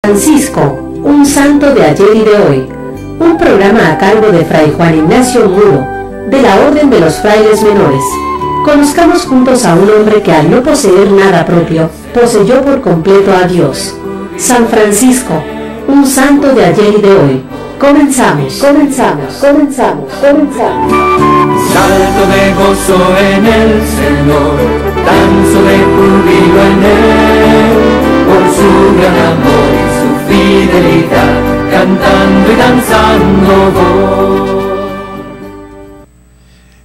Francisco, un santo de ayer y de hoy, un programa a cargo de Fray Juan Ignacio Muro, de la Orden de los Frailes Menores. Conozcamos juntos a un hombre que al no poseer nada propio, poseyó por completo a Dios. San Francisco, un santo de ayer y de hoy. Comenzamos. Salto de gozo en el Señor, danzo de júbilo en Él, por su gran amor y su fidelidad, cantando y danzando voy.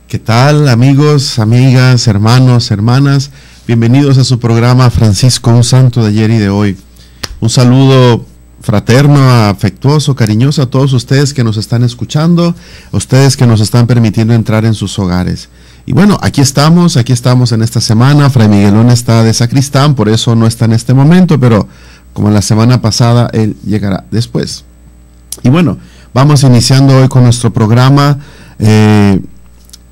¿Qué tal, amigos, amigas, hermanos, hermanas? Bienvenidos a su programa Francisco, un santo de ayer y de hoy. Un saludo fraterno, afectuoso, cariñoso a todos ustedes que nos están escuchando, a ustedes que nos están permitiendo entrar en sus hogares. Y bueno, aquí estamos en esta semana. Fray Miguelón está de sacristán, por eso no está en este momento, pero como la semana pasada, él llegará después. Y bueno, vamos iniciando hoy con nuestro programa,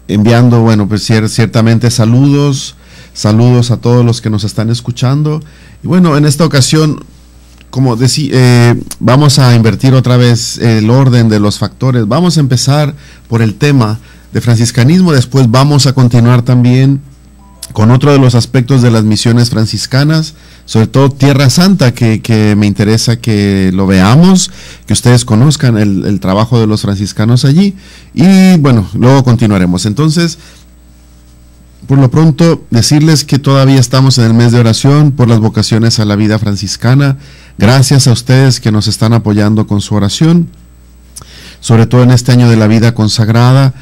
enviando, bueno, pues ciertamente saludos a todos los que nos están escuchando. Y bueno, en esta ocasión, como decía, vamos a invertir otra vez el orden de los factores. Vamos a empezar por el tema de franciscanismo, después vamos a continuar también con otro de los aspectos de las misiones franciscanas, sobre todo Tierra Santa, que me interesa que lo veamos, que ustedes conozcan el trabajo de los franciscanos allí, y bueno, luego continuaremos. Entonces, por lo pronto, decirles que todavía estamos en el mes de oración por las vocaciones a la vida franciscana. Gracias a ustedes que nos están apoyando con su oración, sobre todo en este año de la vida consagrada.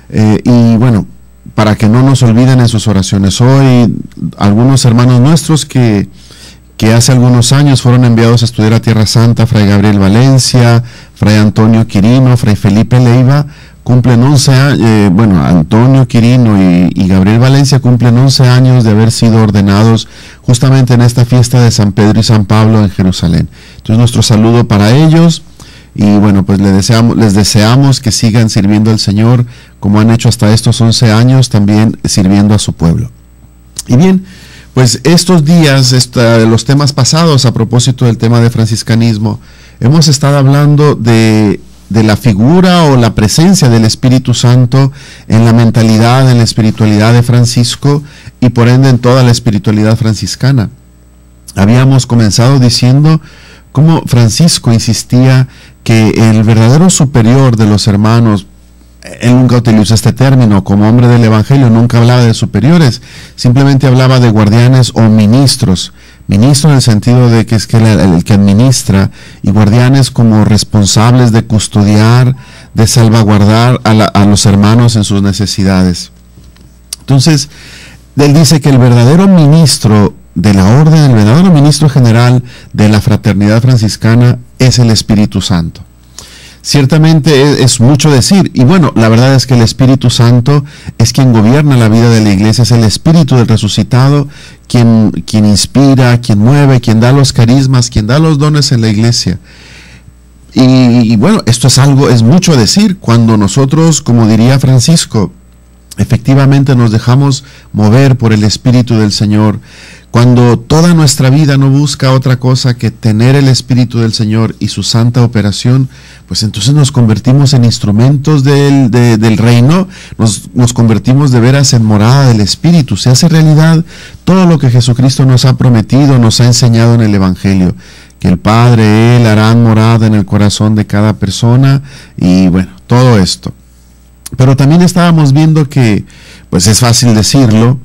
Y bueno, para que no nos olviden en sus oraciones. Hoy, algunos hermanos nuestros que hace algunos años fueron enviados a estudiar a Tierra Santa, Fray Gabriel Valencia, Fray Antonio Quirino, Fray Felipe Leiva, cumplen 11 años, Antonio Quirino y Gabriel Valencia cumplen 11 años de haber sido ordenados justamente en esta fiesta de San Pedro y San Pablo en Jerusalén. Entonces, nuestro saludo para ellos, y bueno, pues les deseamos que sigan sirviendo al Señor como han hecho hasta estos 11 años, también sirviendo a su pueblo. Y bien, pues estos días, los temas pasados a propósito del tema de franciscanismo, hemos estado hablando de la figura o la presencia del Espíritu Santo en la mentalidad, en la espiritualidad de Francisco y por ende en toda la espiritualidad franciscana. Habíamos comenzado diciendo cómo Francisco insistía que el verdadero superior de los hermanos, él nunca utilizó este término, como hombre del Evangelio nunca hablaba de superiores, simplemente hablaba de guardianes o ministros. Ministro en el sentido de que es que el que administra, y guardianes como responsables de custodiar, de salvaguardar a los hermanos en sus necesidades. Entonces, él dice que el verdadero ministro de la orden, el verdadero ministro general de la fraternidad franciscana es el Espíritu Santo. Ciertamente es mucho decir, y bueno, la verdad es que el Espíritu Santo es quien gobierna la vida de la iglesia, es el Espíritu del resucitado quien inspira, quien mueve, quien da los carismas, quien da los dones en la iglesia. Y bueno, esto es mucho decir cuando nosotros, como diría Francisco, efectivamente nos dejamos mover por el Espíritu del Señor. Cuando toda nuestra vida no busca otra cosa que tener el Espíritu del Señor y su santa operación, pues entonces nos convertimos en instrumentos del reino, nos convertimos de veras en morada del Espíritu. Se hace realidad todo lo que Jesucristo nos ha prometido, nos ha enseñado en el Evangelio, que el Padre, Él harán morada en el corazón de cada persona, y bueno, todo esto. Pero también estábamos viendo que, pues es fácil decirlo,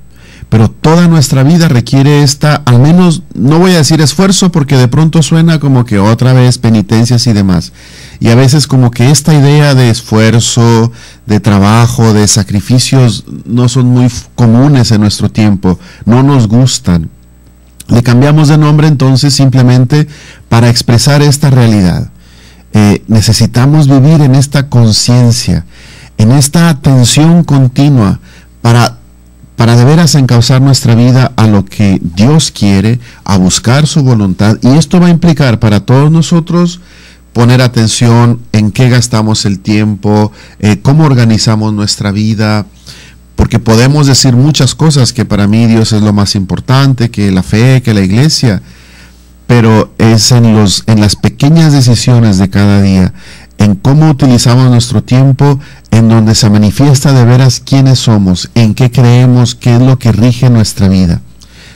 pero toda nuestra vida requiere al menos, no voy a decir esfuerzo, porque de pronto suena como que otra vez penitencias y demás. Y a veces como que esta idea de esfuerzo, de trabajo, de sacrificios, no son muy comunes en nuestro tiempo, no nos gustan. Le cambiamos de nombre entonces simplemente para expresar esta realidad. Necesitamos vivir en esta conciencia, en esta atención continua para de veras encauzar nuestra vida a lo que Dios quiere, a buscar su voluntad. Y esto va a implicar para todos nosotros poner atención en qué gastamos el tiempo, cómo organizamos nuestra vida, porque podemos decir muchas cosas, que para mí Dios es lo más importante, que la fe, que la iglesia, pero es en las pequeñas decisiones de cada día, en cómo utilizamos nuestro tiempo, en donde se manifiesta de veras quiénes somos, en qué creemos, qué es lo que rige nuestra vida.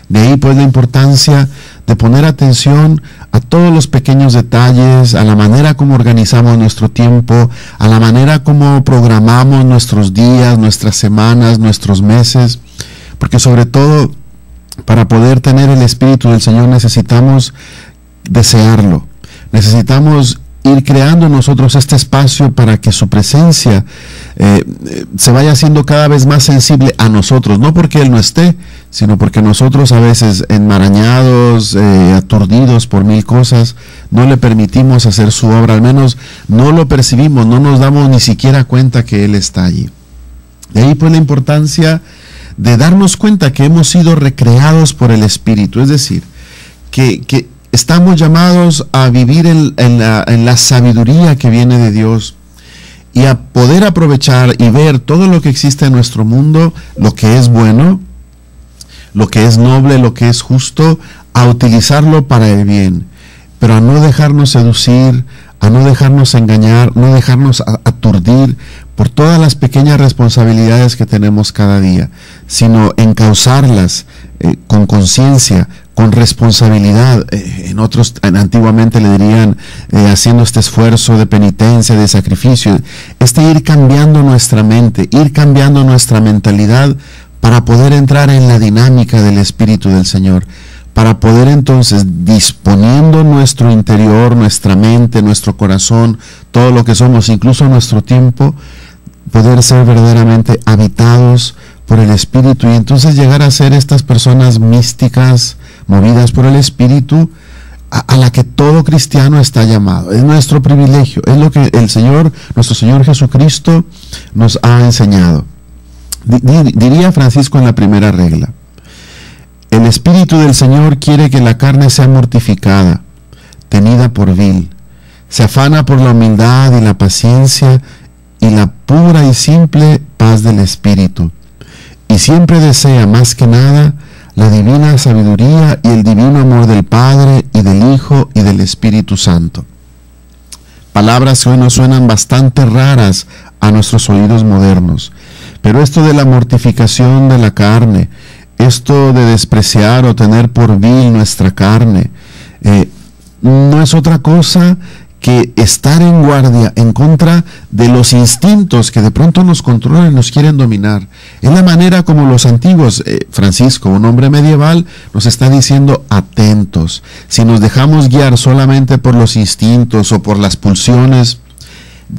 De ahí pues la importancia de poner atención a todos los pequeños detalles, a la manera como organizamos nuestro tiempo, a la manera como programamos nuestros días, nuestras semanas, nuestros meses, porque sobre todo para poder tener el Espíritu del Señor necesitamos desearlo, necesitamos ir creando en nosotros este espacio para que su presencia se vaya haciendo cada vez más sensible a nosotros, no porque Él no esté, sino porque nosotros a veces enmarañados, aturdidos por mil cosas, no le permitimos hacer su obra, al menos no lo percibimos, no nos damos ni siquiera cuenta que Él está allí. De ahí pues la importancia de darnos cuenta que hemos sido recreados por el Espíritu, es decir, que estamos llamados a vivir en la sabiduría que viene de Dios y a poder aprovechar y ver todo lo que existe en nuestro mundo, lo que es bueno, lo que es noble, lo que es justo, a utilizarlo para el bien, pero a no dejarnos seducir, a no dejarnos engañar, no dejarnos aturdir por todas las pequeñas responsabilidades que tenemos cada día, sino encauzarlas con conciencia, con responsabilidad. Antiguamente le dirían haciendo este esfuerzo de penitencia, de sacrificio, ir cambiando nuestra mente, ir cambiando nuestra mentalidad para poder entrar en la dinámica del Espíritu del Señor, para poder entonces, disponiendo nuestro interior, nuestra mente, nuestro corazón, todo lo que somos, incluso nuestro tiempo, poder ser verdaderamente habitados por el Espíritu y entonces llegar a ser estas personas místicas, movidas por el Espíritu, a la que todo cristiano está llamado. Es nuestro privilegio, es lo que nuestro Señor Jesucristo nos ha enseñado. Diría Francisco en la primera regla: el Espíritu del Señor quiere que la carne sea mortificada, tenida por vil, se afana por la humildad y la paciencia y la pura y simple paz del Espíritu, y siempre desea más que nada la divina sabiduría y el divino amor del Padre y del Hijo y del Espíritu Santo. Palabras que hoy nos suenan bastante raras a nuestros oídos modernos, pero esto de la mortificación de la carne, esto de despreciar o tener por vil nuestra carne, no es otra cosa que estar en guardia en contra de los instintos que de pronto nos controlan y nos quieren dominar. Es la manera como los antiguos, Francisco, un hombre medieval, nos está diciendo atentos. Si nos dejamos guiar solamente por los instintos o por las pulsiones,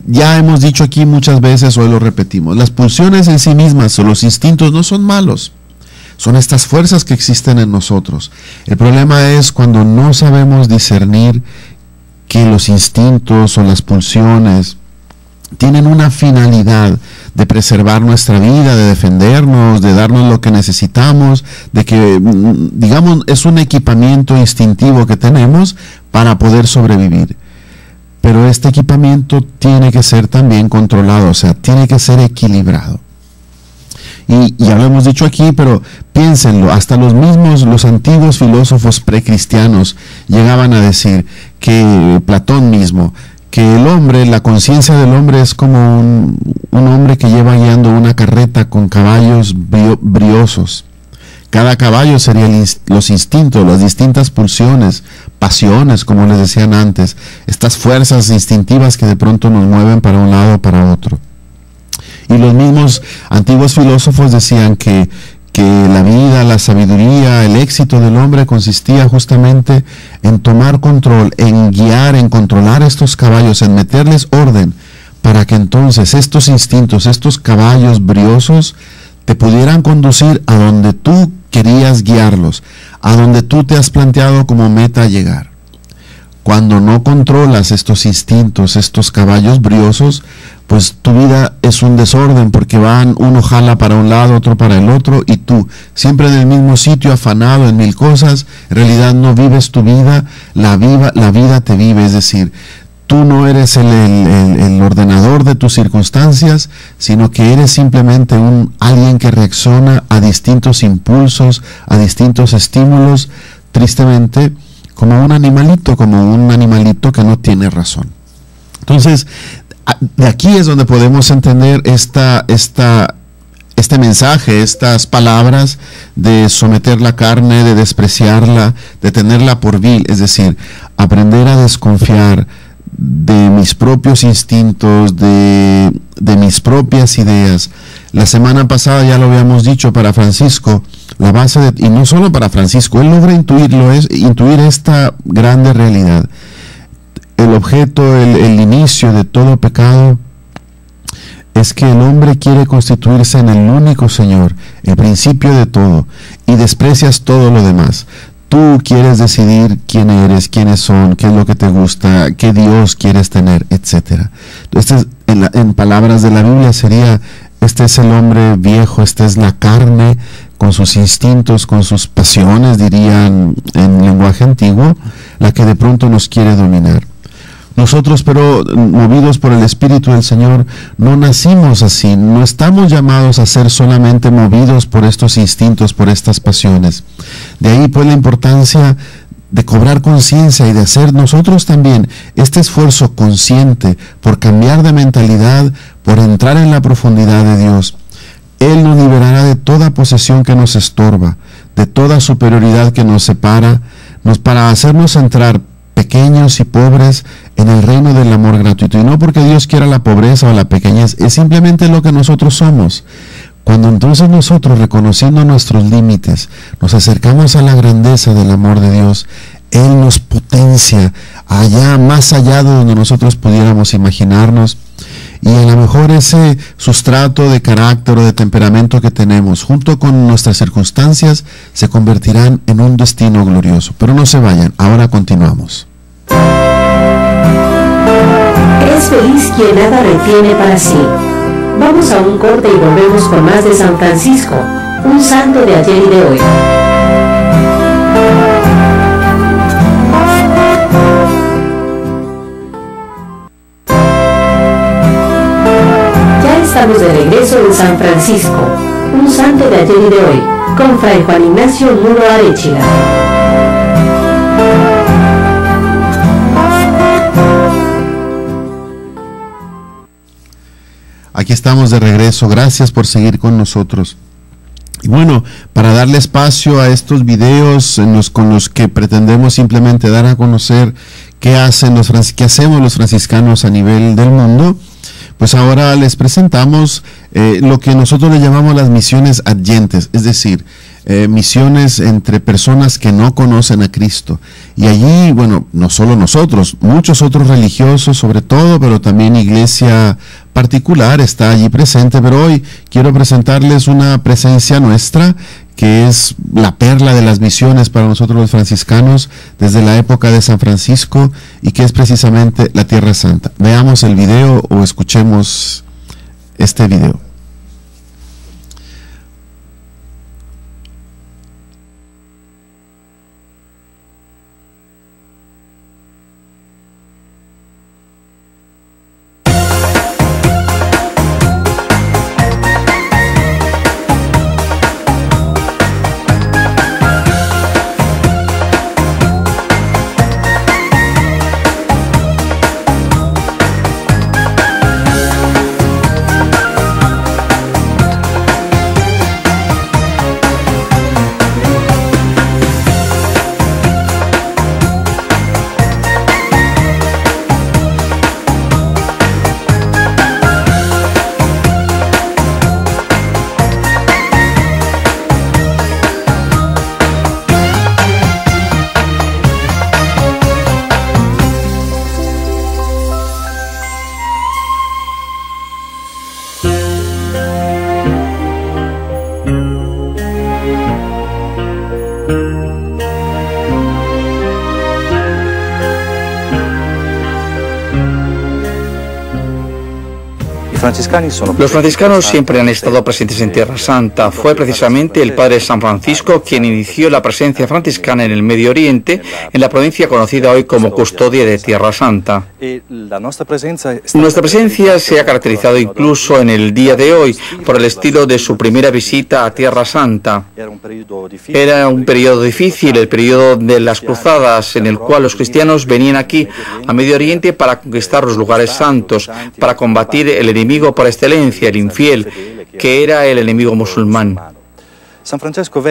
ya hemos dicho aquí muchas veces, hoy lo repetimos, las pulsiones en sí mismas o los instintos no son malos. Son estas fuerzas que existen en nosotros. El problema es cuando no sabemos discernir que los instintos o las pulsiones tienen una finalidad de preservar nuestra vida, de defendernos, de darnos lo que necesitamos, de que, digamos, es un equipamiento instintivo que tenemos para poder sobrevivir. Pero este equipamiento tiene que ser también controlado, o sea, tiene que ser equilibrado. Y ya lo hemos dicho aquí, pero piénsenlo, hasta los antiguos filósofos precristianos llegaban a decir que Platón mismo, que el hombre, la conciencia del hombre es como un hombre que lleva guiando una carreta con caballos briosos. Cada caballo sería los instintos, las distintas pulsiones, pasiones, como les decían antes, estas fuerzas instintivas que de pronto nos mueven para un lado o para otro. Y los mismos antiguos filósofos decían que la vida, la sabiduría, el éxito del hombre consistía justamente en tomar control, en guiar, en controlar estos caballos, en meterles orden, para que entonces estos instintos, estos caballos briosos, te pudieran conducir a donde tú querías guiarlos, a donde tú te has planteado como meta llegar. Cuando no controlas estos instintos, estos caballos briosos, pues tu vida es un desorden, porque uno jala para un lado, otro para el otro, y tú, siempre en el mismo sitio, afanado en mil cosas, en realidad no vives tu vida, la vida te vive, es decir, tú no eres el ordenador de tus circunstancias, sino que eres simplemente alguien que reacciona a distintos impulsos, a distintos estímulos, tristemente, como un animalito que no tiene razón. Entonces, de aquí es donde podemos entender este mensaje, estas palabras de someter la carne, de despreciarla, de tenerla por vil, es decir, aprender a desconfiar de mis propios instintos, de mis propias ideas. La semana pasada ya lo habíamos dicho, para Francisco, la base y no solo para Francisco, él logra intuir esta grande realidad. El objeto, el inicio de todo pecado es que el hombre quiere constituirse en el único Señor, el principio de todo, y desprecias todo lo demás. Tú quieres decidir quién eres, quiénes son, qué es lo que te gusta, qué Dios quieres tener, etc. Entonces, en palabras de la Biblia sería, este es el hombre viejo, esta es la carne, con sus instintos, con sus pasiones, dirían en lenguaje antiguo, la que de pronto nos quiere dominar. Nosotros, pero movidos por el Espíritu del Señor, no nacimos así, no estamos llamados a ser solamente movidos por estos instintos, por estas pasiones. De ahí pues la importancia de cobrar conciencia y de hacer nosotros también este esfuerzo consciente por cambiar de mentalidad, por entrar en la profundidad de Dios. Él nos liberará de toda posesión que nos estorba, de toda superioridad que nos separa, para hacernos entrar pequeños y pobres en el reino del amor gratuito. Y no porque Dios quiera la pobreza o la pequeñez, es simplemente lo que nosotros somos. Cuando entonces nosotros, reconociendo nuestros límites, nos acercamos a la grandeza del amor de Dios, Él nos potencia allá, más allá de donde nosotros pudiéramos imaginarnos. Y a lo mejor ese sustrato de carácter o de temperamento que tenemos, junto con nuestras circunstancias, se convertirán en un destino glorioso. Pero no se vayan, ahora continuamos. Es feliz quien nada retiene para sí. Vamos a un corte y volvemos con más de San Francisco, un santo de ayer y de hoy. Estamos de regreso en San Francisco, un santo de ayer y de hoy, con Fray Juan Ignacio Muro Arechiga. Aquí estamos de regreso, gracias por seguir con nosotros. Y bueno, para darle espacio a estos videos con los que pretendemos simplemente dar a conocer qué hacemos los franciscanos a nivel del mundo, pues ahora les presentamos lo que nosotros le llamamos las misiones adyentes, es decir, misiones entre personas que no conocen a Cristo. Y allí, bueno, no solo nosotros, muchos otros religiosos sobre todo, pero también iglesia particular está allí presente, pero hoy quiero presentarles una presencia nuestra que es la perla de las misiones para nosotros los franciscanos desde la época de San Francisco, y que es precisamente la Tierra Santa. Veamos el video o escuchemos este video. Los franciscanos siempre han estado presentes en Tierra Santa. Fue precisamente el padre San Francisco quien inició la presencia franciscana en el Medio Oriente, en la provincia conocida hoy como Custodia de Tierra Santa. Nuestra presencia se ha caracterizado incluso en el día de hoy por el estilo de su primera visita a Tierra Santa. Era un periodo difícil, el periodo de las cruzadas, en el cual los cristianos venían aquí a Medio Oriente para conquistar los lugares santos, para combatir el enemigo por excelencia, el infiel, que era el enemigo musulmán. San Francisco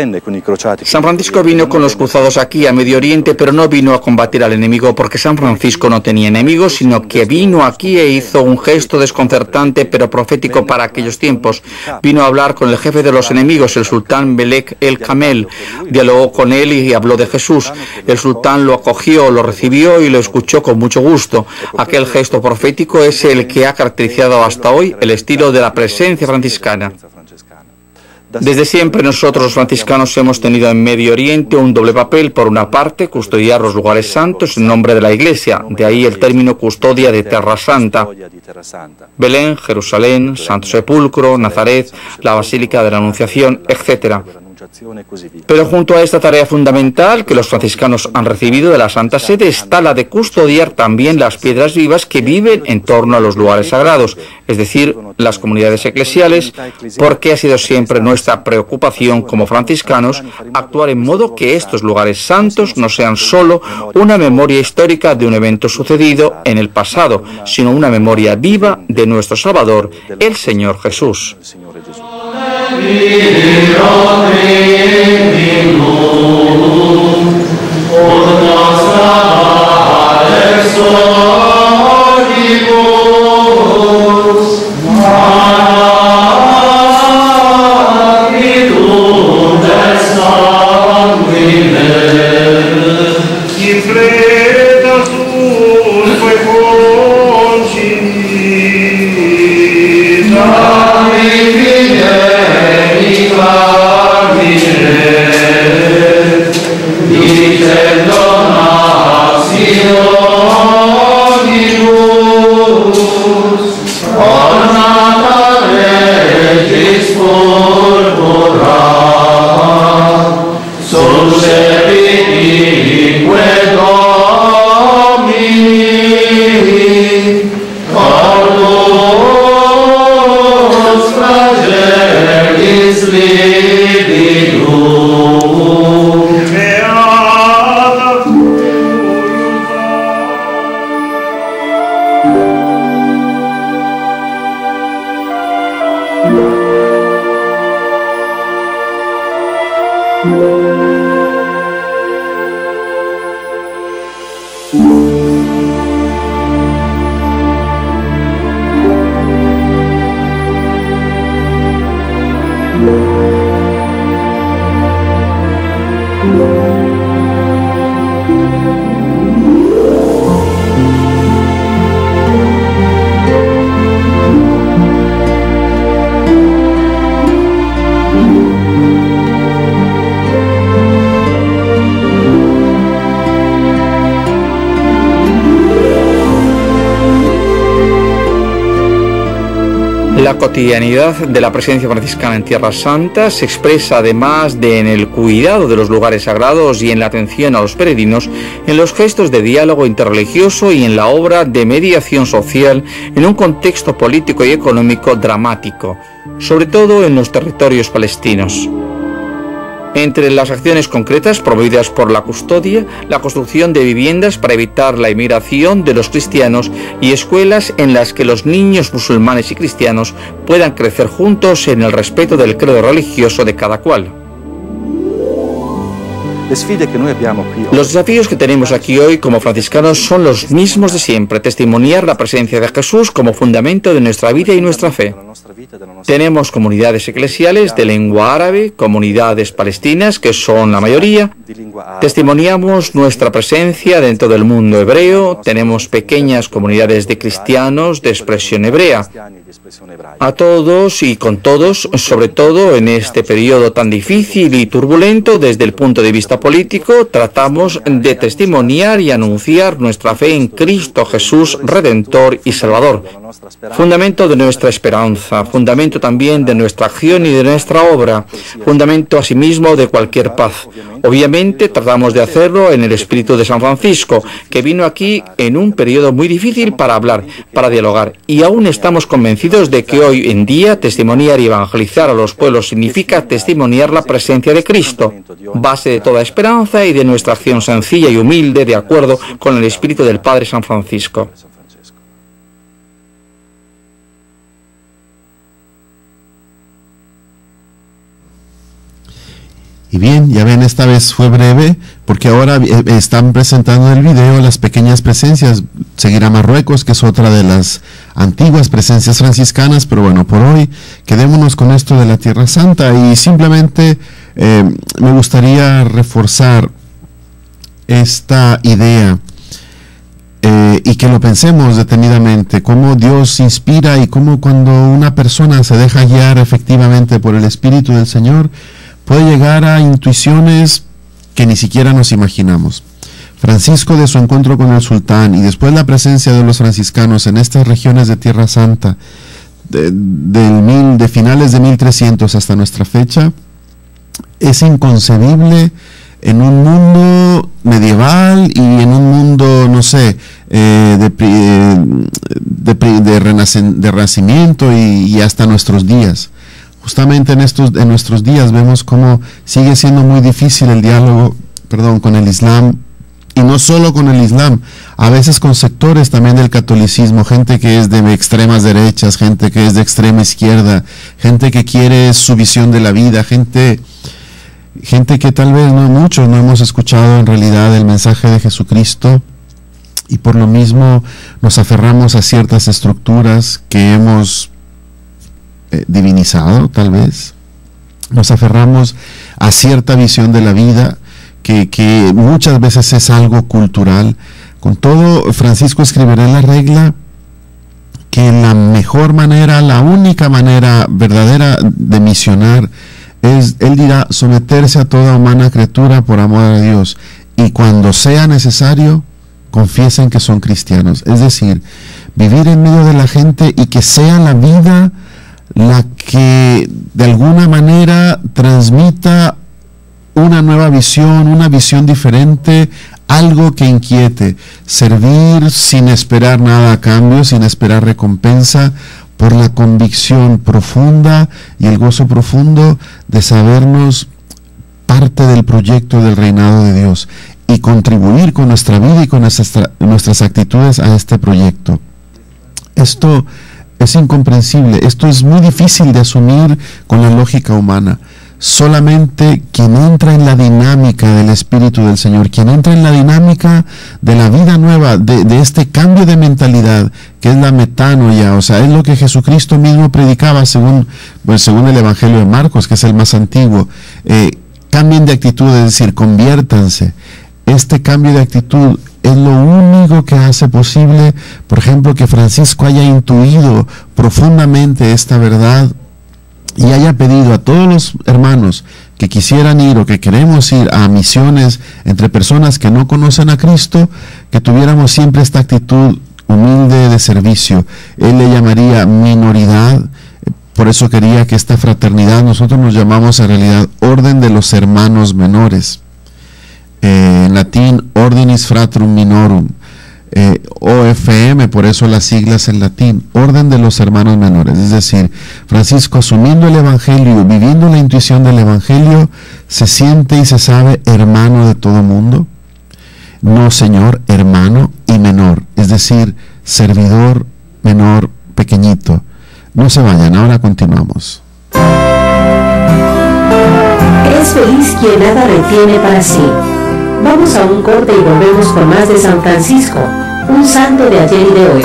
vino con los cruzados aquí a Medio Oriente, pero no vino a combatir al enemigo porque San Francisco no tenía enemigos, sino que vino aquí e hizo un gesto desconcertante pero profético para aquellos tiempos. Vino a hablar con el jefe de los enemigos, el sultán Belek el Kamel. Dialogó con él y habló de Jesús. El sultán lo acogió, lo recibió y lo escuchó con mucho gusto. Aquel gesto profético es el que ha caracterizado hasta hoy el estilo de la presencia franciscana. Desde siempre nosotros los franciscanos hemos tenido en Medio Oriente un doble papel. Por una parte, custodiar los lugares santos en nombre de la Iglesia, de ahí el término custodia de Tierra Santa. Belén, Jerusalén, Santo Sepulcro, Nazaret, la Basílica de la Anunciación, etc. Pero junto a esta tarea fundamental que los franciscanos han recibido de la Santa Sede está la de custodiar también las piedras vivas que viven en torno a los lugares sagrados, es decir, las comunidades eclesiales, porque ha sido siempre nuestra preocupación como franciscanos actuar en modo que estos lugares santos no sean solo una memoria histórica de un evento sucedido en el pasado, sino una memoria viva de nuestro Salvador, el Señor Jesús. La cotidianidad de la presencia franciscana en Tierra Santa se expresa además en el cuidado de los lugares sagrados y en la atención a los peregrinos, en los gestos de diálogo interreligioso y en la obra de mediación social en un contexto político y económico dramático, sobre todo en los territorios palestinos. Entre las acciones concretas promovidas por la custodia, la construcción de viviendas para evitar la emigración de los cristianos y escuelas en las que los niños musulmanes y cristianos puedan crecer juntos en el respeto del credo religioso de cada cual. Los desafíos que tenemos aquí hoy como franciscanos son los mismos de siempre: testimoniar la presencia de Jesús como fundamento de nuestra vida y nuestra fe. Tenemos comunidades eclesiales de lengua árabe, comunidades palestinas, que son la mayoría. Testimoniamos nuestra presencia dentro del mundo hebreo. Tenemos pequeñas comunidades de cristianos de expresión hebrea. A todos y con todos, sobre todo en este periodo tan difícil y turbulento desde el punto de vista político, tratamos de testimoniar y anunciar nuestra fe en Cristo Jesús, Redentor y Salvador, fundamento de nuestra esperanza, fundamento también de nuestra acción y de nuestra obra, fundamento asimismo de cualquier paz. Obviamente tratamos de hacerlo en el espíritu de San Francisco, que vino aquí en un periodo muy difícil para hablar, para dialogar, y aún estamos convencidos de que hoy en día testimoniar y evangelizar a los pueblos significa testimoniar la presencia de Cristo, base de toda esperanza y de nuestra acción sencilla y humilde de acuerdo con el espíritu del Padre San Francisco. Y bien, ya ven, esta vez fue breve, porque ahora están presentando en el video las pequeñas presencias. Seguirá Marruecos, que es otra de las antiguas presencias franciscanas, pero bueno, por hoy quedémonos con esto de la Tierra Santa, y simplemente me gustaría reforzar esta idea y que lo pensemos detenidamente, cómo Dios inspira y cómo cuando una persona se deja guiar efectivamente por el Espíritu del Señor, puede llegar a intuiciones que ni siquiera nos imaginamos. Francisco, de su encuentro con el sultán y después la presencia de los franciscanos en estas regiones de Tierra Santa de finales de 1300 hasta nuestra fecha, es inconcebible en un mundo medieval y en un mundo, no sé, de renacimiento y hasta nuestros días. Justamente en nuestros días vemos cómo sigue siendo muy difícil el diálogo, con el Islam, y no solo con el Islam, a veces con sectores también del catolicismo, gente que es de extremas derechas, gente que es de extrema izquierda, gente que quiere su visión de la vida, gente que tal vez muchos no hemos escuchado en realidad el mensaje de Jesucristo, y por lo mismo nos aferramos a ciertas estructuras que hemos divinizado, tal vez. Nos aferramos a cierta visión de la vida que muchas veces es algo cultural. Con todo, Francisco escribirá en la regla que la mejor manera, la única manera verdadera de misionar es, él dirá, someterse a toda humana criatura por amor a Dios, y cuando sea necesario confiesen que son cristianos. Es decir, vivir en medio de la gente y que sea la vida la que de alguna manera transmita una nueva visión, una visión diferente, algo que inquiete, servir sin esperar nada a cambio, sin esperar recompensa, por la convicción profunda y el gozo profundo de sabernos parte del proyecto del reinado de Dios y contribuir con nuestra vida y con nuestras actitudes a este proyecto. Esto es incomprensible, esto es muy difícil de asumir con la lógica humana. Solamente quien entra en la dinámica del Espíritu del Señor, quien entra en la dinámica de la vida nueva, de este cambio de mentalidad, que es la metanoia, o sea, es lo que Jesucristo mismo predicaba según el Evangelio de Marcos, que es el más antiguo. Cambien de actitud, es decir, conviértanse. Este cambio de actitud es lo único que hace posible, por ejemplo, que Francisco haya intuido profundamente esta verdad y haya pedido a todos los hermanos que quisieran ir o que queremos ir a misiones entre personas que no conocen a Cristo, que tuviéramos siempre esta actitud humilde de servicio. Él le llamaría minoridad, por eso quería que esta fraternidad, nosotros nos llamamos en realidad Orden de los Hermanos Menores. En latín, Ordinis Fratrum Minorum, OFM, por eso las siglas en latín, Orden de los Hermanos Menores. Es decir, Francisco, asumiendo el Evangelio, viviendo la intuición del Evangelio, se siente y se sabe hermano de todo mundo. No, señor, hermano y menor, es decir, servidor, menor, pequeñito. No se vayan, ahora continuamos. Es feliz quien nada retiene para sí. Vamos a un corte y volvemos con más de San Francisco, un santo de ayer y de hoy.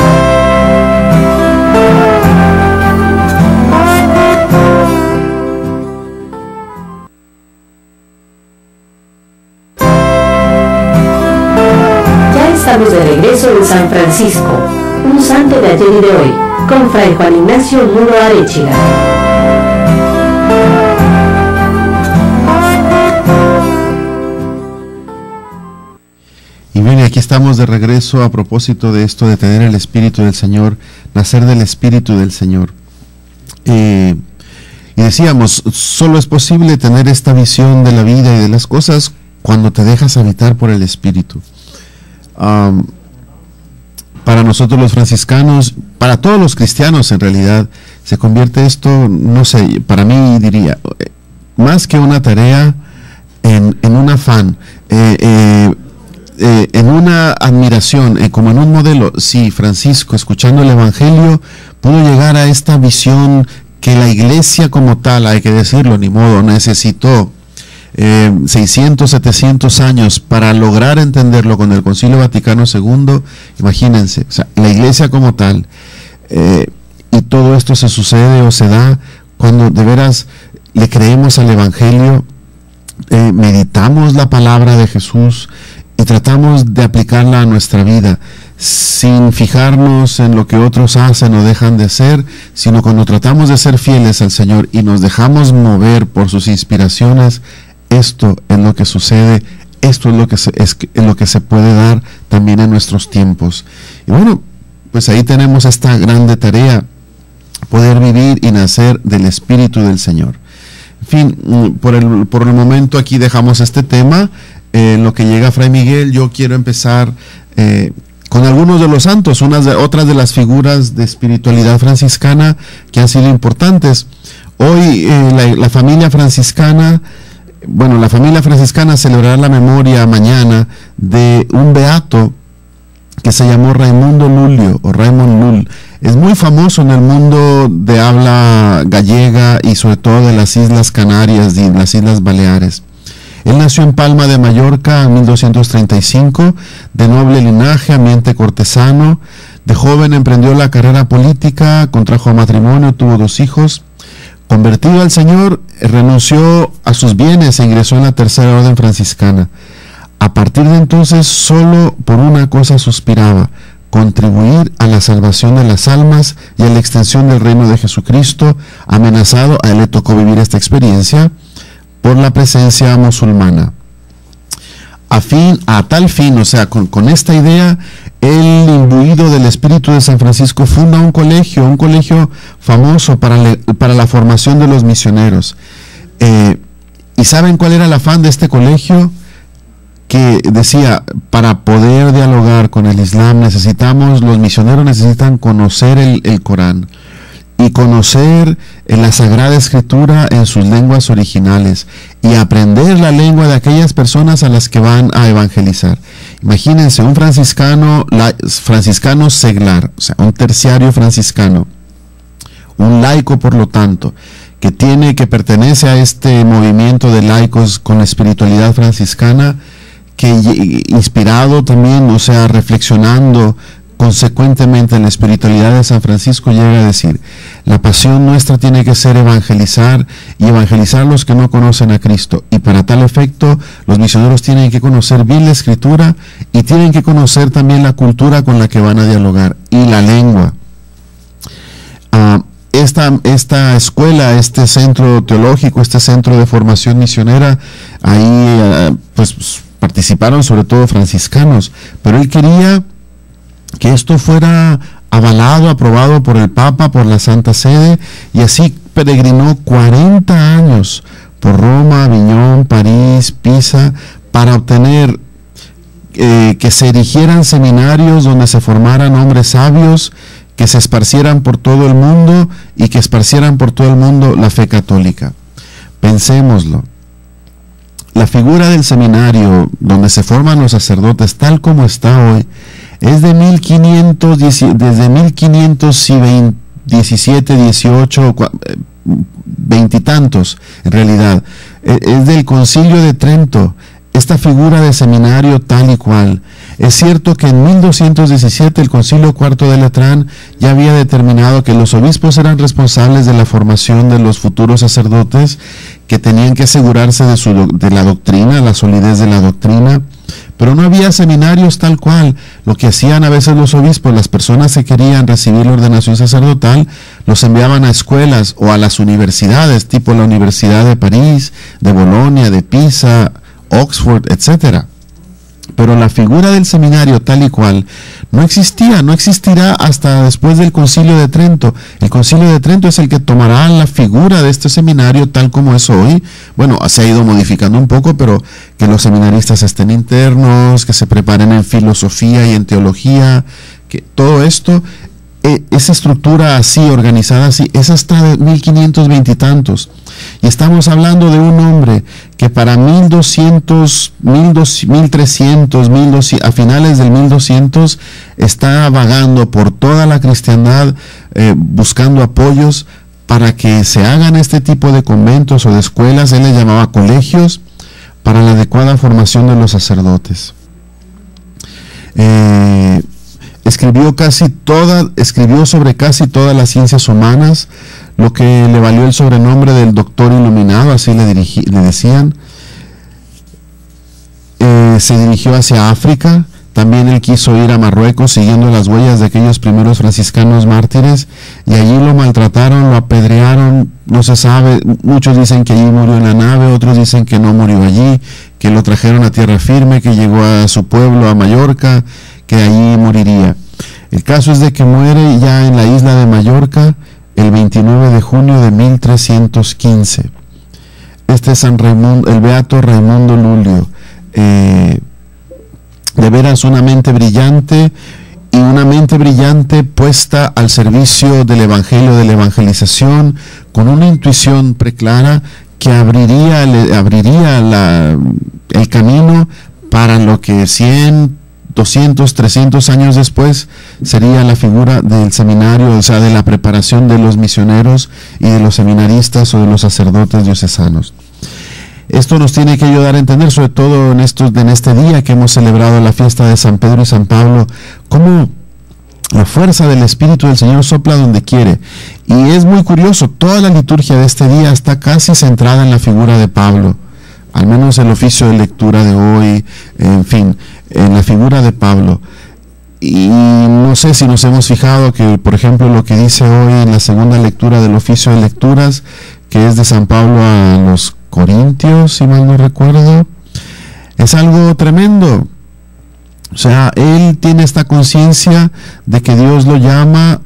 Ya estamos de regreso en San Francisco, Un santo de ayer y de hoy, con Fray Juan Ignacio Muro Arechiga. Y bien, aquí estamos de regreso a propósito de esto de tener el Espíritu del Señor, nacer del Espíritu del Señor. Y decíamos, solo es posible tener esta visión de la vida y de las cosas cuando te dejas habitar por el Espíritu. Para nosotros los franciscanos, para todos los cristianos en realidad, se convierte esto, no sé, para mí diría, más que una tarea, en un afán, en una admiración, como en un modelo. Sí, Francisco, escuchando el Evangelio, pudo llegar a esta visión que la Iglesia como tal, hay que decirlo, ni modo, necesitó 600, 700 años para lograr entenderlo con el Concilio Vaticano II. Imagínense, o sea, la Iglesia como tal, y todo esto se sucede o se da cuando de veras le creemos al Evangelio, meditamos la palabra de Jesús y tratamos de aplicarla a nuestra vida, sin fijarnos en lo que otros hacen o dejan de hacer, sino cuando tratamos de ser fieles al Señor y nos dejamos mover por sus inspiraciones. Esto es lo que sucede, esto es lo que se puede dar también en nuestros tiempos. Y bueno, pues ahí tenemos esta grande tarea, poder vivir y nacer del Espíritu del Señor. En fin, por el momento aquí dejamos este tema. En lo que llega Fray Miguel, yo quiero empezar con algunos de los santos, otras de las figuras de espiritualidad franciscana que han sido importantes. Hoy la familia franciscana celebrará la memoria mañana de un beato que se llamó Raimundo Lulio o Raymond Lull. Es muy famoso en el mundo de habla gallega y sobre todo de las Islas Canarias y las Islas Baleares. Él nació en Palma de Mallorca en 1235, de noble linaje, ambiente cortesano. De joven emprendió la carrera política, contrajo matrimonio, tuvo 2 hijos. Convertido al Señor, renunció a sus bienes e ingresó en la Tercera Orden Franciscana. A partir de entonces, solo por una cosa suspiraba: contribuir a la salvación de las almas y a la extensión del reino de Jesucristo. Amenazado, a él le tocó vivir esta experiencia por la presencia musulmana. A tal fin, o sea, con esta idea, él, imbuido del espíritu de San Francisco, funda un colegio famoso para la formación de los misioneros. ¿Y saben cuál era el afán de este colegio? Que decía, para poder dialogar con el Islam los misioneros necesitan conocer el Corán y conocer la Sagrada Escritura en sus lenguas originales y aprender la lengua de aquellas personas a las que van a evangelizar. Imagínense, un franciscano seglar, o sea, un terciario franciscano, un laico por lo tanto, que pertenece a este movimiento de laicos con espiritualidad franciscana, que inspirado también, o sea, reflexionando consecuentemente en la espiritualidad de San Francisco, llega a decir: la pasión nuestra tiene que ser evangelizar y evangelizar a los que no conocen a Cristo, y para tal efecto los misioneros tienen que conocer bien la Escritura y tienen que conocer también la cultura con la que van a dialogar y la lengua. Esta escuela, este centro teológico, este centro de formación misionera, ahí pues participaron sobre todo franciscanos, pero él quería que esto fuera avalado, aprobado por el Papa, por la Santa Sede, y así peregrinó 40 años por Roma, Aviñón, París, Pisa, para obtener que se erigieran seminarios donde se formaran hombres sabios, que se esparcieran por todo el mundo y que esparcieran por todo el mundo la fe católica. Pensémoslo. La figura del seminario donde se forman los sacerdotes, tal como está hoy, es de 1517, 18, 20 y tantos, en realidad. Es del Concilio de Trento, esta figura de seminario tal y cual. Es cierto que en 1217 el Concilio IV de Letrán ya había determinado que los obispos eran responsables de la formación de los futuros sacerdotes, que tenían que asegurarse de la doctrina, la solidez de la doctrina, pero no había seminarios tal cual. Lo que hacían a veces los obispos, las personas que querían recibir la ordenación sacerdotal, los enviaban a escuelas o a las universidades, tipo la Universidad de París, de Bolonia, de Pisa, Oxford, etcétera. Pero la figura del seminario tal y cual no existía, no existirá hasta después del Concilio de Trento. El Concilio de Trento es el que tomará la figura de este seminario tal como es hoy. Bueno, se ha ido modificando un poco, pero que los seminaristas estén internos, que se preparen en filosofía y en teología, que todo esto, esa estructura así, organizada así, es hasta 1520 y tantos. Y estamos hablando de un hombre que para 1300, a finales del 1200, está vagando por toda la cristiandad, buscando apoyos para que se hagan este tipo de conventos o de escuelas. Él le llamaba colegios, para la adecuada formación de los sacerdotes. Escribió sobre casi todas las ciencias humanas, lo que le valió el sobrenombre del doctor iluminado, así le decían. Se dirigió hacia África. También él quiso ir a Marruecos siguiendo las huellas de aquellos primeros franciscanos mártires, y allí lo maltrataron, lo apedrearon, no se sabe. Muchos dicen que allí murió en la nave, otros dicen que no murió allí, que lo trajeron a tierra firme, que llegó a su pueblo, a Mallorca, que allí moriría. El caso es de que muere ya en la isla de Mallorca el 29 de junio de 1315. Este es San Raimundo, el beato Raimundo Lulio. De veras una mente brillante, y una mente brillante puesta al servicio del evangelio, de la evangelización, con una intuición preclara que abriría el camino para lo que 100, 200, 300 años después sería la figura del seminario, o sea, de la preparación de los misioneros y de los seminaristas o de los sacerdotes diocesanos. Esto nos tiene que ayudar a entender, sobre todo en este día que hemos celebrado la fiesta de San Pedro y San Pablo, cómo la fuerza del Espíritu del Señor sopla donde quiere. Y es muy curioso, toda la liturgia de este día está casi centrada en la figura de Pablo, al menos el oficio de lectura de hoy, en fin, en la figura de Pablo. Y no sé si nos hemos fijado que, por ejemplo, lo que dice hoy en la segunda lectura del oficio de lecturas, que es de San Pablo a los Corintios, si mal no recuerdo, es algo tremendo. O sea, él tiene esta conciencia de que Dios lo llama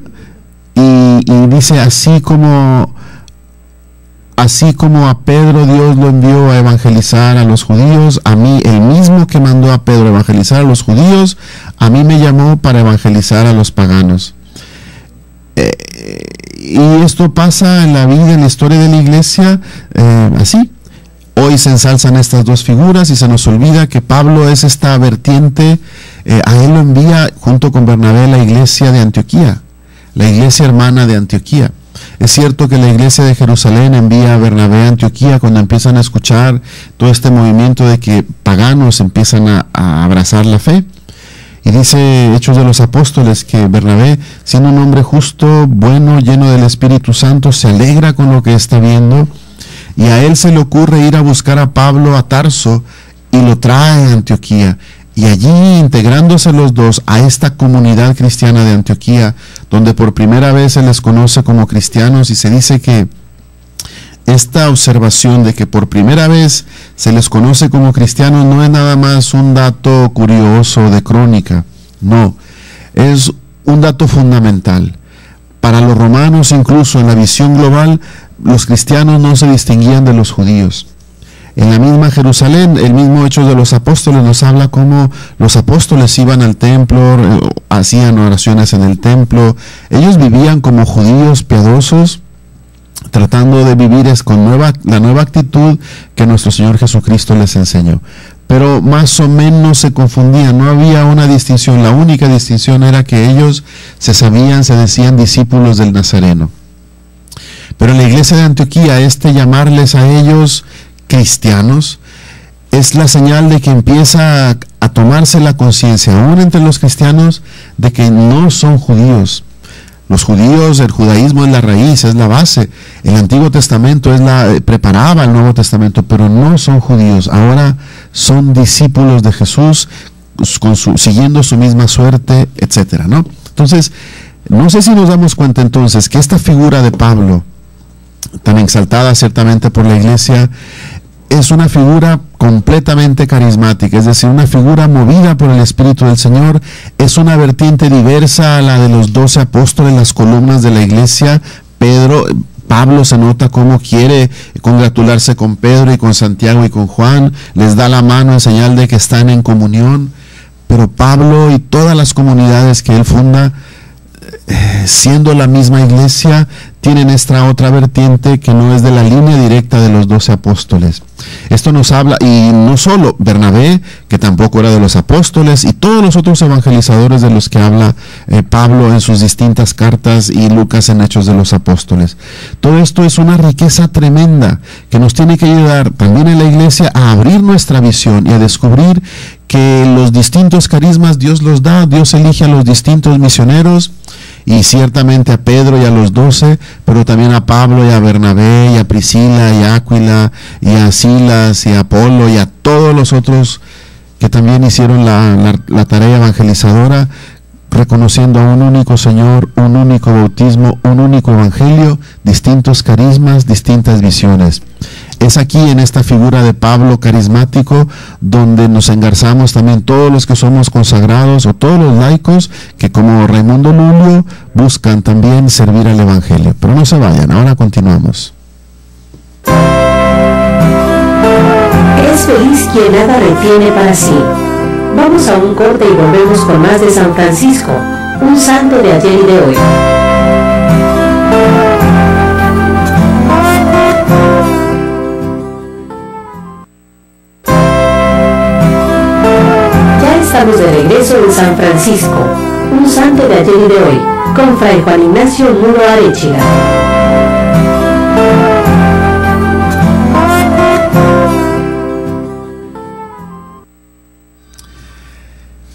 y dice, así como a Pedro Dios lo envió a evangelizar a los judíos, a mí, el mismo que mandó a Pedro a evangelizar a los judíos, a mí me llamó para evangelizar a los paganos. Y esto pasa en la vida, en la historia de la iglesia, así. Hoy se ensalzan estas dos figuras y se nos olvida que Pablo es esta vertiente. A él lo envía junto con Bernabé la iglesia de Antioquía, la iglesia hermana de Antioquía. Es cierto que la iglesia de Jerusalén envía a Bernabé a Antioquía cuando empiezan a escuchar todo este movimiento de que paganos empiezan a abrazar la fe. Y dice Hechos de los Apóstoles que Bernabé, siendo un hombre justo, bueno, lleno del Espíritu Santo, se alegra con lo que está viendo, y a él se le ocurre ir a buscar a Pablo a Tarso y lo trae a Antioquía. Y allí, integrándose los dos a esta comunidad cristiana de Antioquía, donde por primera vez se les conoce como cristianos, y se dice que esta observación de que por primera vez se les conoce como cristianos no es nada más un dato curioso de crónica, no, es un dato fundamental. Para los romanos, incluso en la visión global, los cristianos no se distinguían de los judíos. En la misma Jerusalén, el mismo Hechos de los Apóstoles nos habla cómo los apóstoles iban al templo, hacían oraciones en el templo. Ellos vivían como judíos piadosos, tratando de vivir con la nueva actitud que nuestro Señor Jesucristo les enseñó. Pero más o menos se confundían, no había una distinción. La única distinción era que ellos se decían discípulos del Nazareno. Pero en la iglesia de Antioquía, llamarles a ellos cristianos es la señal de que empieza a tomarse la conciencia, aún entre los cristianos, de que no son judíos. Los judíos, el judaísmo es la raíz, es la base. El Antiguo Testamento preparaba el Nuevo Testamento, pero no son judíos. Ahora son discípulos de Jesús, siguiendo su misma suerte, etcétera, ¿no? Entonces, no sé si nos damos cuenta entonces que esta figura de Pablo, tan exaltada ciertamente por la iglesia, es una figura completamente carismática, es decir, una figura movida por el Espíritu del Señor, es una vertiente diversa a la de los 12 apóstoles, las columnas de la iglesia. Pablo se nota cómo quiere congratularse con Pedro y con Santiago y con Juan, les da la mano en señal de que están en comunión, pero Pablo y todas las comunidades que él funda, siendo la misma iglesia, tienen esta otra vertiente que no es de la línea directa de los 12 apóstoles. Esto nos habla, y no solo Bernabé, que tampoco era de los apóstoles, y todos los otros evangelizadores de los que habla Pablo en sus distintas cartas y Lucas en Hechos de los Apóstoles. Todo esto es una riqueza tremenda que nos tiene que ayudar también en la iglesia a abrir nuestra visión y a descubrir que los distintos carismas Dios los da, Dios elige a los distintos misioneros, y ciertamente a Pedro y a los 12, pero también a Pablo y a Bernabé y a Priscila y a Áquila y a Silas y a Apolo y a todos los otros que también hicieron la tarea evangelizadora, reconociendo a un único Señor, un único bautismo, un único evangelio, distintos carismas, distintas visiones. Es aquí en esta figura de Pablo carismático donde nos engarzamos también todos los que somos consagrados o todos los laicos que, como Raimundo Lulio, buscan también servir al evangelio. Pero no se vayan, ahora continuamos. Es feliz quien nada retiene para sí. Vamos a un corte y volvemos con más de San Francisco, un santo de ayer y de hoy. Estamos de regreso en San Francisco, un santo de ayer y de hoy, con Fray Juan Ignacio Muro Arechiga.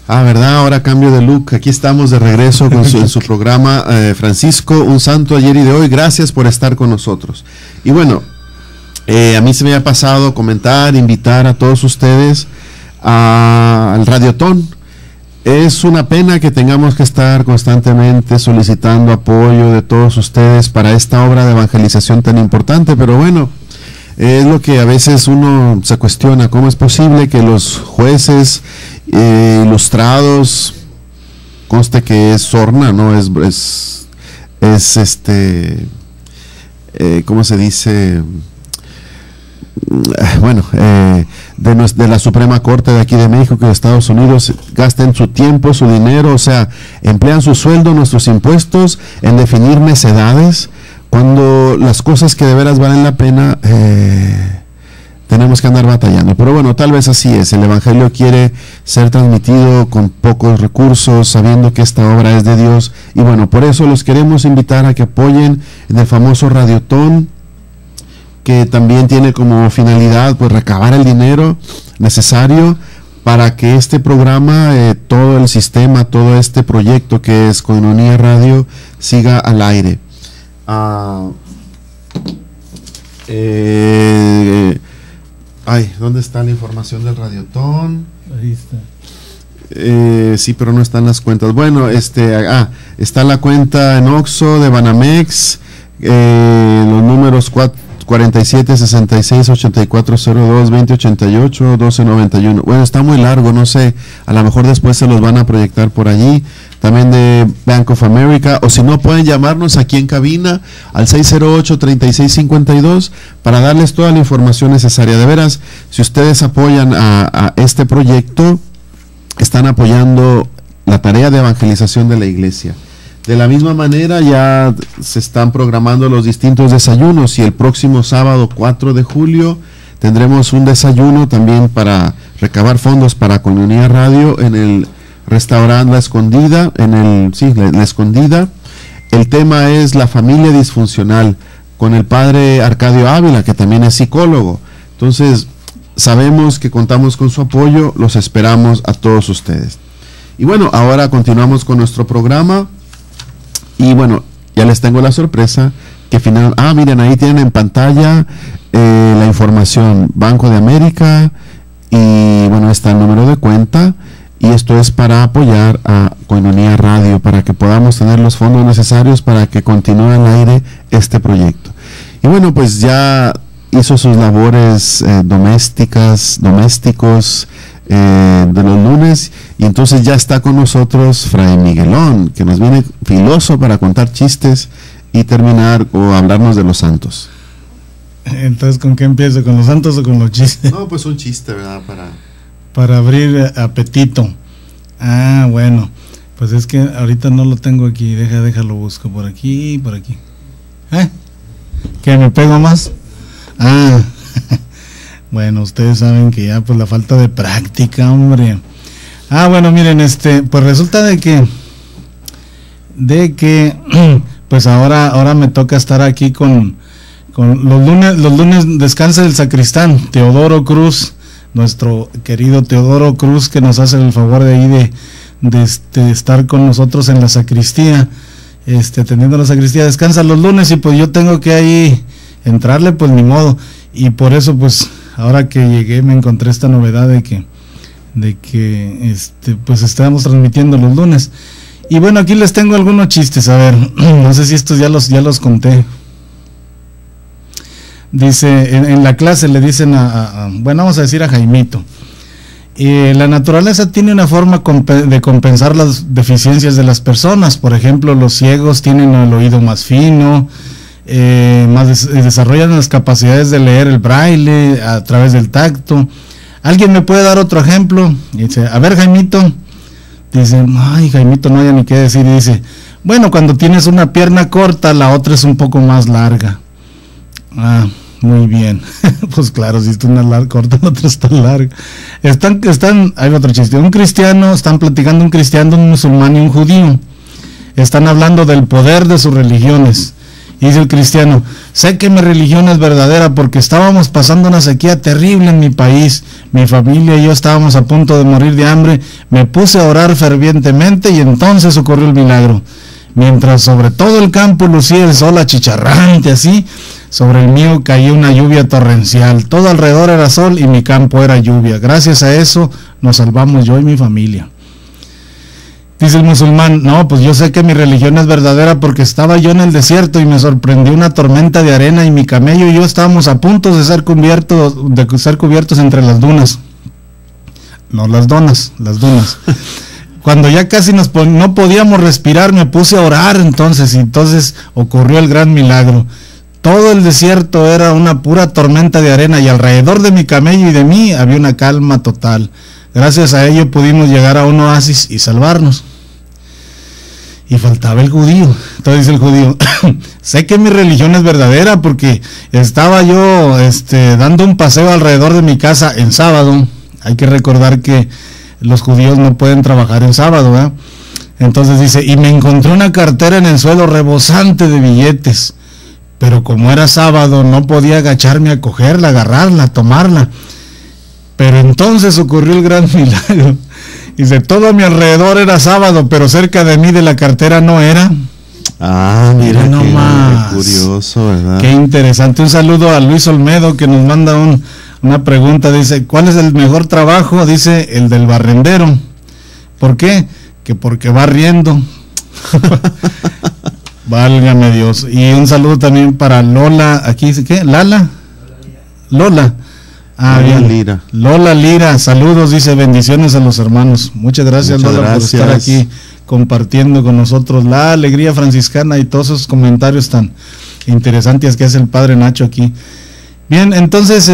¿Verdad? Ahora cambio de look. Aquí estamos de regreso en su programa Francisco, un santo ayer y de hoy. Gracias por estar con nosotros. Y bueno, a mí se me ha pasado comentar, invitar a todos ustedes al Radiotón. Es una pena que tengamos que estar constantemente solicitando apoyo de todos ustedes para esta obra de evangelización tan importante, pero bueno, es lo que a veces uno se cuestiona: ¿cómo es posible que los jueces ilustrados, conste que es sorna, no es ¿cómo se dice? Bueno, de la Suprema Corte de aquí de México y de Estados Unidos, gasten su tiempo, su dinero, o sea, emplean su sueldo, nuestros impuestos, en definir necedades, cuando las cosas que de veras valen la pena tenemos que andar batallando. Pero bueno, tal vez así es. El Evangelio quiere ser transmitido con pocos recursos, sabiendo que esta obra es de Dios, y bueno, por eso los queremos invitar a que apoyen en el famoso Radiotón, que también tiene como finalidad pues recabar el dinero necesario para que este programa, todo el sistema, todo este proyecto que es Koinonia Radio, siga al aire. ¿Dónde está la información del Radiotón? Ahí está. Sí, pero no están las cuentas. Bueno, está la cuenta en Oxxo de Banamex, los números 47 66 8402 2088 1291. Bueno, está muy largo, no sé, a lo mejor después se los van a proyectar por allí. También de Bank of America, o si no, pueden llamarnos aquí en cabina al 608-3652 para darles toda la información necesaria. De veras, si ustedes apoyan a este proyecto, están apoyando la tarea de evangelización de la iglesia. De la misma manera, ya se están programando los distintos desayunos, y el próximo sábado 4 de julio tendremos un desayuno también para recabar fondos para Koinonia Radio en el restaurante La Escondida, La Escondida. El tema es la familia disfuncional, con el padre Arcadio Ávila, que también es psicólogo. Entonces, sabemos que contamos con su apoyo, los esperamos a todos ustedes. Y bueno, ahora continuamos con nuestro programa. Y bueno, ya les tengo la sorpresa que miren, ahí tienen en pantalla la información. Banco de América, Y bueno, está el número de cuenta, y esto es para apoyar a Koinonia Radio, para que podamos tener los fondos necesarios para que continúe al aire este proyecto. Y bueno, pues ya hizo sus labores domésticos de los lunes, y entonces ya está con nosotros Fray Miguelón, que nos viene filoso para contar chistes y terminar o hablarnos de los santos. Entonces, ¿con qué empiezo? ¿Con los santos o con los chistes? No, pues un chiste, ¿verdad? Para abrir apetito. Ah, bueno, pues es que ahorita no lo tengo aquí, déjalo busco por aquí. ¿Que me pego más? Ah, bueno, ustedes saben que ya pues la falta de práctica, hombre. Ah, bueno, miren, pues resulta de que pues ahora me toca estar aquí con los lunes descansa el sacristán Teodoro Cruz, nuestro querido Teodoro Cruz, que nos hace el favor de ahí de estar con nosotros en la sacristía, atendiendo la sacristía. Descansa los lunes y pues yo tengo que ahí entrarle, pues ni modo. Y por eso pues ahora que llegué me encontré esta novedad de que pues estábamos transmitiendo los lunes. Y bueno, aquí les tengo algunos chistes, a ver, no sé si estos ya los conté. Dice, en la clase le dicen bueno, vamos a decir a Jaimito, la naturaleza tiene una forma de compensar las deficiencias de las personas. Por ejemplo, los ciegos tienen el oído más fino, desarrollan las capacidades de leer el braille a través del tacto. ¿Alguien me puede dar otro ejemplo? Y dice, a ver, Jaimito. Dice, ay, Jaimito no haya ni qué decir. Y dice, bueno, cuando tienes una pierna corta, la otra es un poco más larga. Ah, muy bien. Pues claro, si está una corta, la otra está larga. Hay otro chiste. Están platicando un cristiano, un musulmán y un judío. Están hablando del poder de sus religiones. Y dice el cristiano, sé que mi religión es verdadera porque estábamos pasando una sequía terrible en mi país. Mi familia y yo estábamos a punto de morir de hambre. Me puse a orar fervientemente y entonces ocurrió el milagro. Mientras sobre todo el campo lucía el sol achicharrante así, sobre el mío caía una lluvia torrencial. Todo alrededor era sol y mi campo era lluvia. Gracias a eso nos salvamos yo y mi familia. Dice el musulmán, no, pues yo sé que mi religión es verdadera porque estaba yo en el desierto y me sorprendió una tormenta de arena y mi camello y yo estábamos a punto de ser cubiertos entre las dunas. No las donas, las dunas. Cuando ya casi no podíamos respirar, me puse a orar entonces ocurrió el gran milagro. Todo el desierto era una pura tormenta de arena y alrededor de mi camello y de mí había una calma total. Gracias a ello pudimos llegar a un oasis y salvarnos. Y faltaba el judío. Entonces dice el judío, sé que mi religión es verdadera porque estaba yo dando un paseo alrededor de mi casa en sábado. Hay que recordar que los judíos no pueden trabajar en sábado, ¿verdad? Entonces dice, y me encontré una cartera en el suelo rebosante de billetes. Pero como era sábado no podía agacharme a cogerla, agarrarla, tomarla. Pero entonces ocurrió el gran milagro. Dice, todo a mi alrededor era sábado, pero cerca de mí de la cartera no era. Ah, mira, qué curioso, ¿verdad? Qué interesante. Un saludo a Luis Olmedo que nos manda una pregunta. Dice, ¿cuál es el mejor trabajo? Dice, el del barrendero. ¿Por qué? Que porque va riendo. Válgame Dios. Y un saludo también para Lola. Aquí dice, ¿qué? ¿Lala? Lola. Ah, bien. Lira. Lola Lira, saludos, dice, bendiciones a los hermanos. Muchas gracias, Lola, por estar aquí compartiendo con nosotros la alegría franciscana y todos esos comentarios tan interesantes que hace el padre Nacho aquí. Bien, entonces,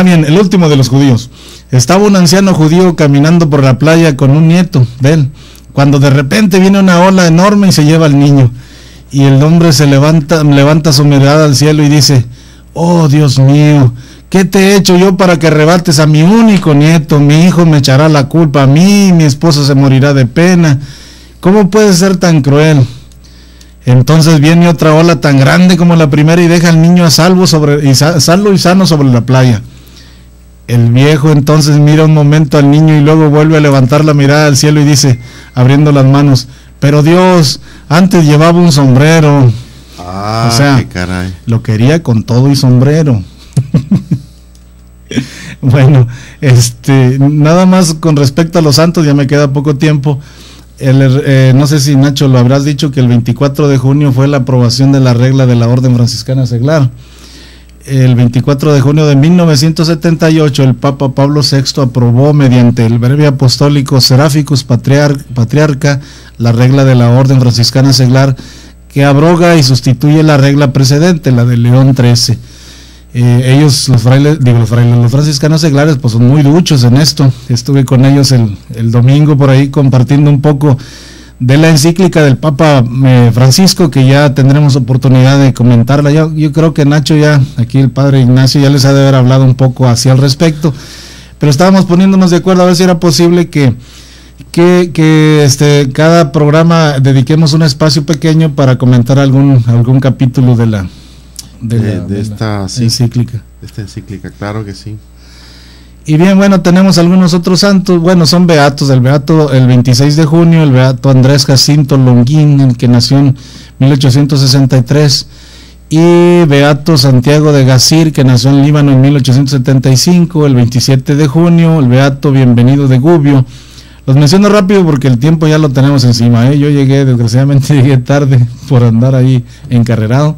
bien, el último de los judíos. Estaba un anciano judío caminando por la playa con un nieto de él, cuando de repente viene una ola enorme y se lleva al niño. Y el hombre se levanta su mirada al cielo y dice, oh Dios mío, ¿qué te he hecho yo para que arrebates a mi único nieto? Mi hijo me echará la culpa a mí, mi esposo se morirá de pena. ¿Cómo puedes ser tan cruel? Entonces viene otra ola tan grande como la primera y deja al niño a salvo y sano sobre la playa. El viejo entonces mira un momento al niño y luego vuelve a levantar la mirada al cielo y dice, abriendo las manos, pero Dios, antes llevaba un sombrero. O sea, qué caray. Lo quería con todo y sombrero. Bueno, nada más con respecto a los santos, ya me queda poco tiempo. No sé si Nacho lo habrás dicho, que el 24 de junio fue la aprobación de la regla de la Orden Franciscana Seglar. El 24 de junio de 1978 el Papa Pablo VI aprobó mediante el breve apostólico Seraficus Patriarca la regla de la Orden Franciscana Seglar, que abroga y sustituye la regla precedente, la de León XIII. Ellos, los franciscanos seglares, pues son muy duchos en esto. Estuve con ellos el domingo por ahí compartiendo un poco de la encíclica del Papa Francisco, que ya tendremos oportunidad de comentarla. Yo creo que Nacho aquí el padre Ignacio ya les ha de haber hablado un poco hacia al respecto, pero estábamos poniéndonos de acuerdo a ver si era posible que cada programa dediquemos un espacio pequeño para comentar algún capítulo de esta encíclica. Esta encíclica, claro que sí. Y bien, bueno, tenemos algunos otros santos. Bueno, son beatos. El 26 de junio, el beato Andrés Jacinto Longuín, el que nació en 1863, y beato Santiago de Gasir, que nació en Líbano en 1875. El 27 de junio, el beato Bienvenido de Gubbio. Los menciono rápido porque el tiempo ya lo tenemos encima, Yo desgraciadamente llegué tarde por andar ahí encarrerado.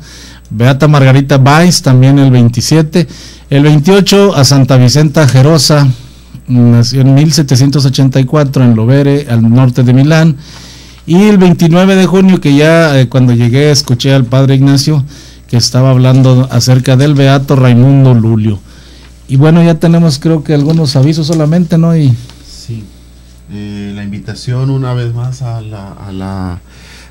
Beata Margarita Weiss, también el 27. El 28 a Santa Vicenta Gerosa, nació en 1784 en Lovere, al norte de Milán. Y el 29 de junio, que ya cuando llegué escuché al padre Ignacio que estaba hablando acerca del beato Raimundo Lulio. Y bueno, ya tenemos creo que algunos avisos solamente, ¿no? Sí. La invitación una vez más la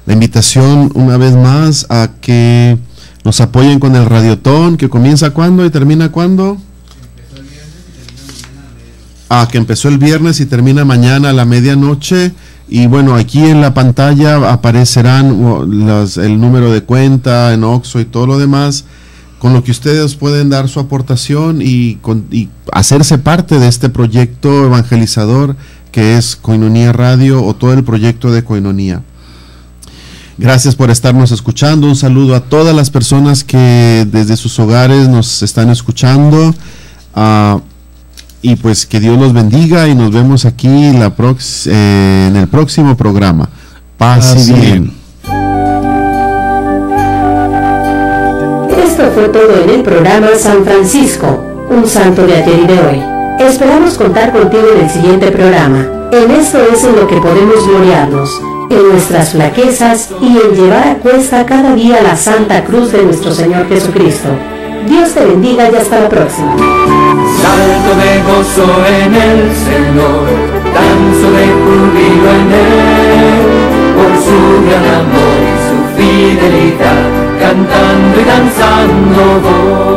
invitación una vez más a que nos apoyen con el Radiotón, que comienza ¿cuándo y termina cuándo? Que empezó el viernes y termina mañana a la medianoche. Y bueno, aquí en la pantalla aparecerán el número de cuenta en Oxxo y todo lo demás, con lo que ustedes pueden dar su aportación y hacerse parte de este proyecto evangelizador que es Koinonia Radio, o todo el proyecto de Koinonia. Gracias por estarnos escuchando. Un saludo a todas las personas que desde sus hogares nos están escuchando. Y pues que Dios los bendiga y nos vemos aquí en el próximo programa. Paz y bien. Esto fue todo en el programa San Francisco, un santo de ayer y de hoy. Esperamos contar contigo en el siguiente programa. En esto es en lo que podemos gloriarnos, en nuestras flaquezas y en llevar a cuesta cada día la Santa Cruz de nuestro Señor Jesucristo. Dios te bendiga y hasta la próxima. Salto de gozo en el Señor, danzo de júbilo en Él, por su gran amor y su fidelidad, cantando y danzando voy.